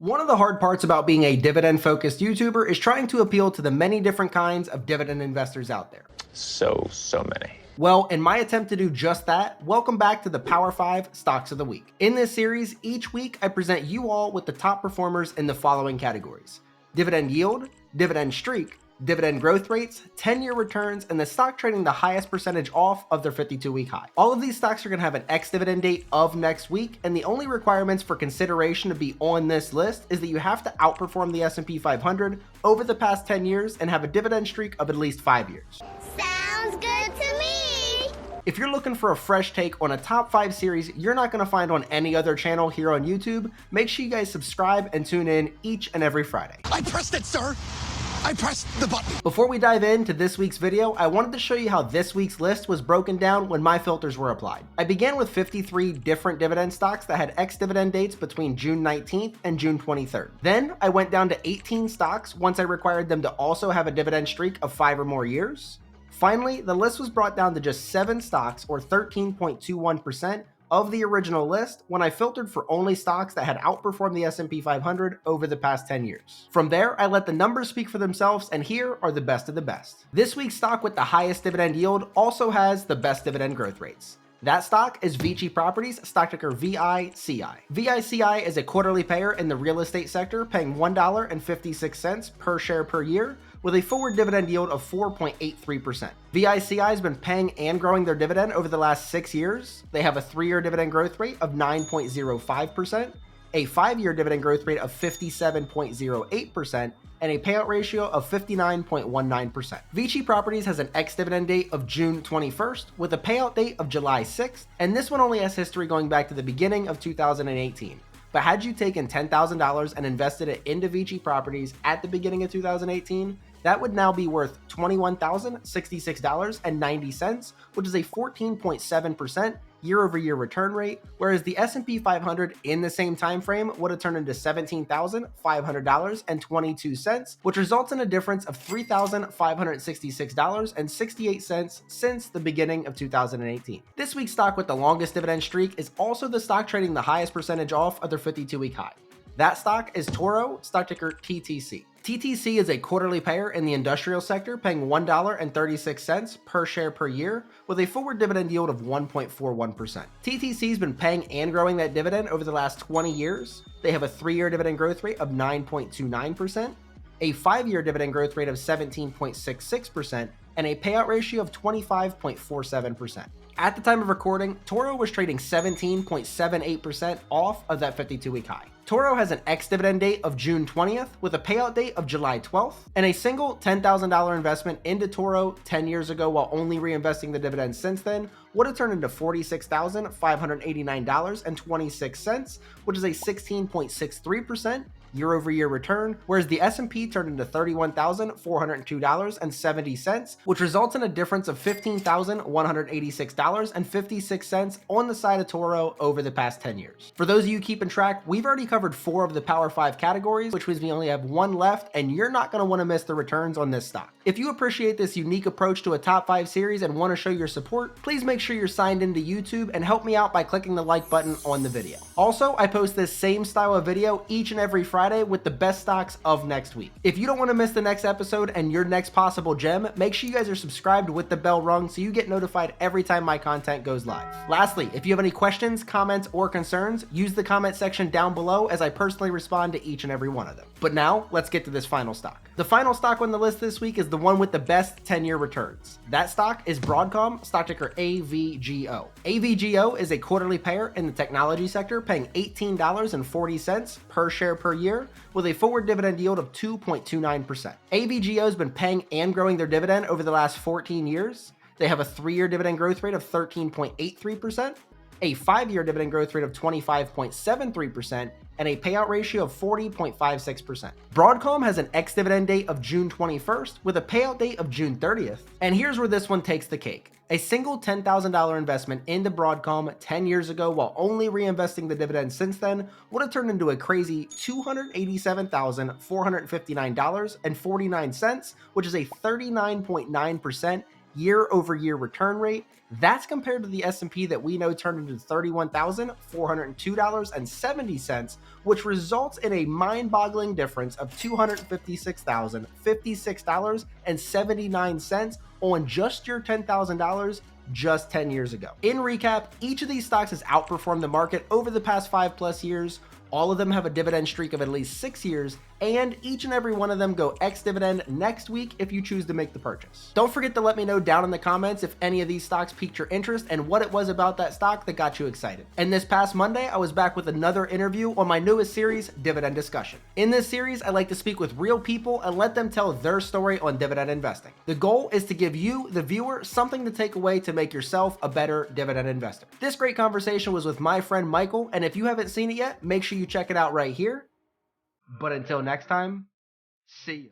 One of the hard parts about being a dividend-focused YouTuber is trying to appeal to the many different kinds of dividend investors out there. So many. Well, in my attempt to do just that, welcome back to the Power 5 Stocks of the Week. In this series, each week I present you all with the top performers in the following categories: dividend yield, dividend streak, dividend growth rates, 10-year returns, and the stock trading the highest percentage off of their 52-week high. All of these stocks are going to have an ex-dividend date of next week, and the only requirements for consideration to be on this list is that you have to outperform the S&P 500 over the past 10 years and have a dividend streak of at least 5 years. Sounds good to me! If you're looking for a fresh take on a top 5 series you're not going to find on any other channel here on YouTube, make sure you guys subscribe and tune in each and every Friday. I pressed it, sir! I pressed the button. Before we dive into this week's video, I wanted to show you how this week's list was broken down when my filters were applied. I began with 53 different dividend stocks that had ex-dividend dates between June 19th and June 23rd. Then I went down to 18 stocks once I required them to also have a dividend streak of 5 or more years. Finally, the list was brought down to just 7 stocks, or 13.21%, of the original list when I filtered for only stocks that had outperformed the S&P 500 over the past 10 years. From there, I let the numbers speak for themselves, and here are the best of the best. This week's stock with the highest dividend yield also has the best dividend growth rates. That stock is VICI Properties, stock ticker VICI. VICI is a quarterly payer in the real estate sector, paying $1.56 per share per year, with a forward dividend yield of 4.83%. VICI has been paying and growing their dividend over the last 6 years. They have a 3-year dividend growth rate of 9.05%, a 5-year dividend growth rate of 57.08%, and a payout ratio of 59.19%. VICI Properties has an ex-dividend date of June 21st with a payout date of July 6th, and this one only has history going back to the beginning of 2018. But had you taken $10,000 and invested it into VICI Properties at the beginning of 2018, that would now be worth $21,066.90, which is a 14.7% year-over-year return rate, whereas the S&P 500 in the same time frame would have turned into $17,500.22, which results in a difference of $3,566.68 since the beginning of 2018. This week's stock with the longest dividend streak is also the stock trading the highest percentage off of their 52-week high. That stock is Toro, stock ticker TTC. TTC is a quarterly payer in the industrial sector, paying $1.36 per share per year, with a forward dividend yield of 1.41%. TTC has been paying and growing that dividend over the last 20 years. They have a 3-year dividend growth rate of 9.29%, a 5-year dividend growth rate of 17.66%, and a payout ratio of 25.47%. At the time of recording, Toro was trading 17.78% off of that 52-week high. Toro has an ex-dividend date of June 20th with a payout date of July 12th, and a single $10,000 investment into Toro 10 years ago while only reinvesting the dividends since then would have turned into $46,589.26, which is a 16.63% year-over-year return, whereas the S&P turned into $31,402.70, which results in a difference of $15,186.56 on the side of Toro over the past 10 years. For those of you keeping track, we've already covered 4 of the Power 5 categories, which means we only have 1 left, and you're not going to want to miss the returns on this stock. If you appreciate this unique approach to a top 5 series and want to show your support, please make sure you're signed into YouTube and help me out by clicking the like button on the video. Also, I post this same style of video each and every Friday with the best stocks of next week. If you don't want to miss the next episode and your next possible gem, make sure you guys are subscribed with the bell rung so you get notified every time my content goes live. Lastly, if you have any questions, comments, or concerns, use the comment section down below as I personally respond to each and every one of them. But now, let's get to this final stock. The final stock on the list this week is the one with the best 10-year returns. That stock is Broadcom, stock ticker AVGO. AVGO is a quarterly payer in the technology sector, paying $18.40 per share per year, with a forward dividend yield of 2.29%. AVGO has been paying and growing their dividend over the last 14 years. They have a 3-year dividend growth rate of 13.83%, a 5-year dividend growth rate of 25.73%, and a payout ratio of 40.56%. Broadcom has an ex-dividend date of June 21st with a payout date of June 30th. And here's where this one takes the cake. A single $10,000 investment into Broadcom 10 years ago while only reinvesting the dividends since then would have turned into a crazy $287,459.49, which is a 39.9% year-over-year return rate. That's compared to the S&P that we know turned into $31,402.70, which results in a mind-boggling difference of $256,056.79 on just your $10,000 just 10 years ago. In recap, each of these stocks has outperformed the market over the past 5+ years. All of them have a dividend streak of at least 6 years, and each and every one of them go ex-dividend next week if you choose to make the purchase. Don't forget to let me know down in the comments if any of these stocks piqued your interest and what it was about that stock that got you excited. And this past Monday, I was back with another interview on my newest series, Dividend Discussion. In this series, I like to speak with real people and let them tell their story on dividend investing. The goal is to give you, the viewer, something to take away to make yourself a better dividend investor. This great conversation was with my friend Michael, and if you haven't seen it yet, make sure you check it out right here. But until next time, see you.